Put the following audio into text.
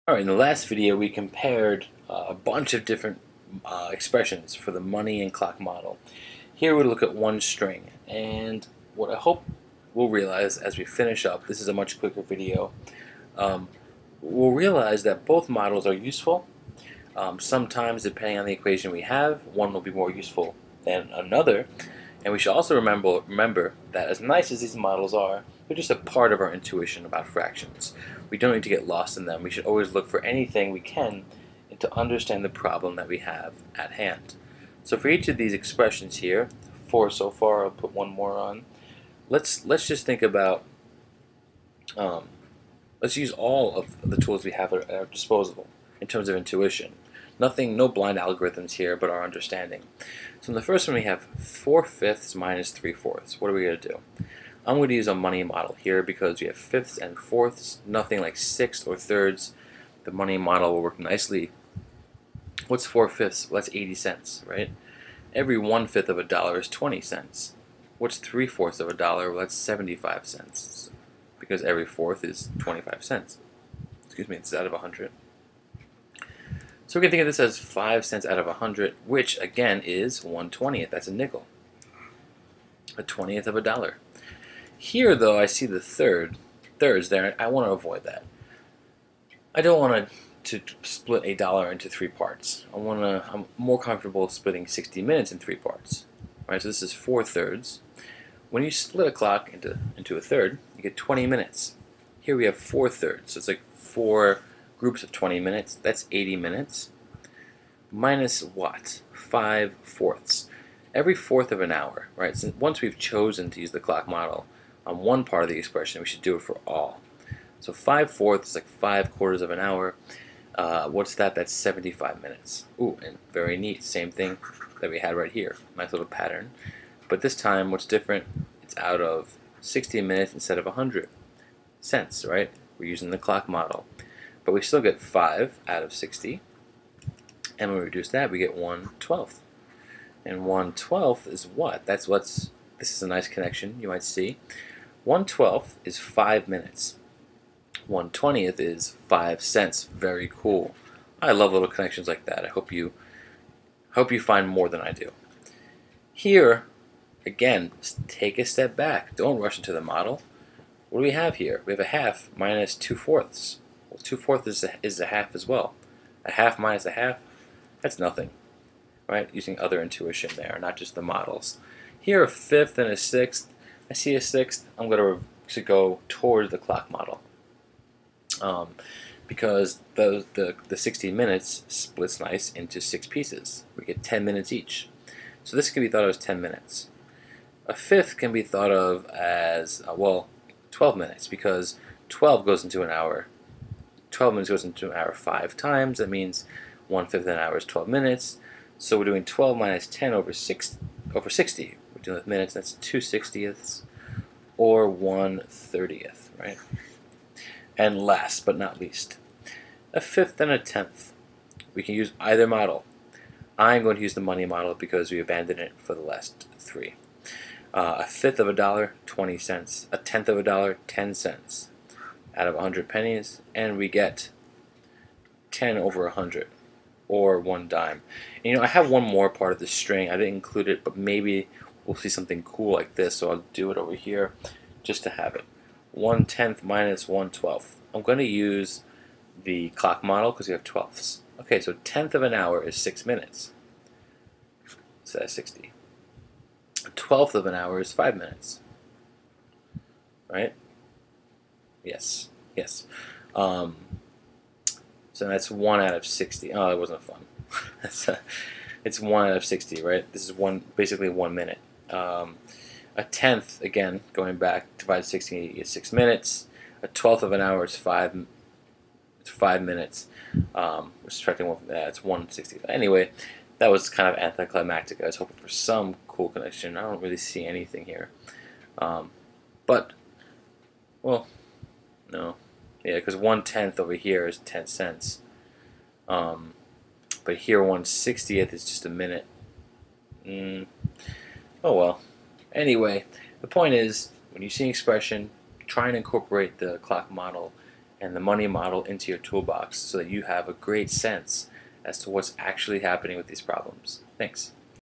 Alright, in the last video we compared a bunch of different expressions for the money and clock model. Here we look at one string, and what I hope we'll realize as we finish up, this is a much quicker video, we'll realize that both models are useful. Sometimes, depending on the equation we have, one will be more useful than another. And we should also remember that as nice as these models are, they're just a part of our intuition about fractions. We don't need to get lost in them. We should always look for anything we can to understand the problem that we have at hand. So for each of these expressions here, 4 so far, I'll put one more on. Let's just think about, let's use all of the tools we have at our disposal in terms of intuition. No blind algorithms here, but our understanding. So in the first one we have 4/5 minus 3/4. What are we going to do? I'm going to use a money model here because we have fifths and fourths, nothing like sixths or thirds. The money model will work nicely. What's 4/5? Well, that's 80 cents, right? Every 1/5 of a dollar is 20 cents. What's 3/4 of a dollar? Well, that's 75 cents because every fourth is 25 cents. Excuse me, it's out of 100. So we can think of this as 5 cents out of 100, which again is 1/20th. That's a nickel. A 20th of a dollar. Here, though, I see the thirds there. I want to avoid that. I don't want to split a dollar into 3 parts. I'm more comfortable splitting 60 minutes in 3 parts. Right, so this is 4/3. When you split a clock into a third, you get 20 minutes. Here we have 4/3, so it's like 4 groups of 20 minutes. That's 80 minutes. Minus what? 5/4. Every fourth of an hour, right? So once we've chosen to use the clock model on one part of the expression, we should do it for all. So 5/4 is like 5/4 of an hour. What's that? That's 75 minutes. Ooh, and very neat. Same thing that we had right here. Nice little pattern. But this time, what's different? It's out of 60 minutes instead of 100 cents, right? We're using the clock model. But we still get 5 out of 60. And when we reduce that, we get 1/12. And 1/12 is what? This is a nice connection you might see. 1/12 is 5 minutes. 1/20th is 5 cents. Very cool. I love little connections like that. I hope you find more than I do. Here, again, take a step back. Don't rush into the model. What do we have here? We have a half minus 2/4. Well, 2/4 is a half as well. A half minus a half, that's nothing. Right? Using other intuition there, not just the models. Here, a fifth and a sixth. I see a sixth. I'm going to go towards the clock model. Because the 60 minutes splits nice into 6 pieces. We get 10 minutes each. So this can be thought of as 10 minutes. A fifth can be thought of as, 12 minutes, because 12 goes into an hour. 12 minutes goes into an hour 5 times. That means 1/5 of an hour is 12 minutes. So we're doing 12 minus 10 over 60. We're dealing with minutes. That's 2/60ths or 1/30th, right? And last but not least, a fifth and a tenth. We can use either model. I'm going to use the money model because we abandoned it for the last 3. A fifth of a dollar, 20 cents. A tenth of a dollar, 10 cents. Out of 100 pennies, and we get 10 over 100, or 1 dime. And, I have one more part of the string. I didn't include it, but maybe we'll see something cool like this, so I'll do it over here just to have it. 1/10 minus 1/12. I'm going to use the clock model because we have 12ths. Okay, so 10th of an hour is 6 minutes. So that's 60. A 12th of an hour is 5 minutes. Right? Yes. So that's 1 out of 60. Oh, that wasn't fun. It's 1 out of 60, right? This is basically 1 minute. A tenth, again, going back, divide 60, you get 6 minutes. A 12th of an hour is 5. It's 5 minutes. We're subtracting 1 from that. It's 1/60. Anyway, that was kind of anticlimactic. I was hoping for some cool connection. I don't really see anything here. But, well, no. Yeah, because 1/10 over here is 10 cents. But here 1/60th is just a minute. Oh well. Anyway, the point is, when you see an expression, try and incorporate the clock model and the money model into your toolbox so that you have a great sense as to what's actually happening with these problems. Thanks.